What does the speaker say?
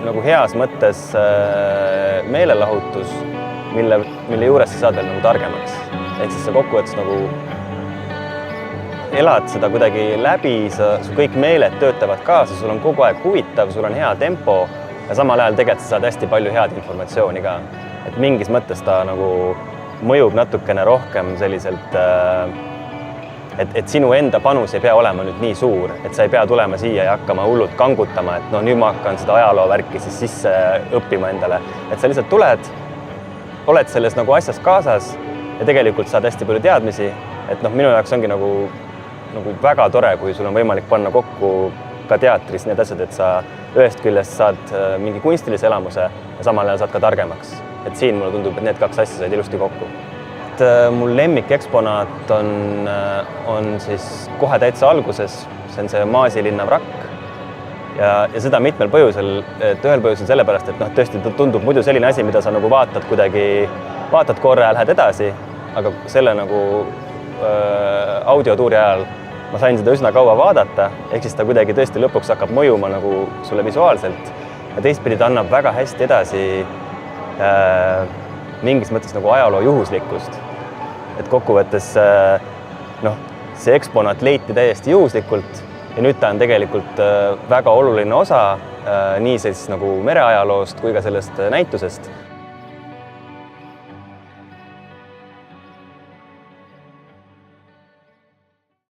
Nagu heas mõttes meelelahutus, mille juures sa saad veel nagu targemaks. Ehk siis sa kokkuvõttes nagu elad seda kuidagi läbi, su kõik meeled töötavad kaasa, sul on kogu aeg huvitav, sul on hea tempo ja samal ajal tegelikult sa saad hästi palju head informatsiooni ka. Et mingis mõttes ta nagu mõjub natukene rohkem selliselt, et sinu enda panus ei pea olema nüüd nii suur, et sa ei pea tulema siia ja hakkama hullult kangutama, et no nüüd ma hakkan seda ajaloovärki siis sisse õppima endale. Et sa lihtsalt tuled, oled selles nagu asjas kaasas ja tegelikult saad hästi palju teadmisi, et minu jaoks ongi nagu väga tore, kui sul on võimalik panna kokku ka teatris need asjad, et sa ühest küljest saad mingi kunstilise elamuse ja samal ajal saad ka targemaks. Et siin mulle tundub, et need kaks asja said ilusti kokku. Mul lemmikeksponaat on siis kohe täitsa alguses, see on see Maasilinna vrakk ja seda mitmel põhjusel, et ühel põhjusel sellepärast, et tõesti tundub muidu selline asi, mida sa nagu vaatad korra ja lähed edasi, aga selle nagu audiotuuri ajal ma sain seda üsna kaua vaadata, ehk siis ta kuidagi tõesti lõpuks hakkab mõjuma nagu sulle visuaalselt ja teistpidi ta annab väga hästi edasi mingis mõttes nagu ajaloo juhuslikkust. Et kokkuvõttes see eksponaat leiti täiesti juhuslikult ja nüüd ta on tegelikult väga oluline osa nii siis nagu mereajaloost kui ka sellest näitusest.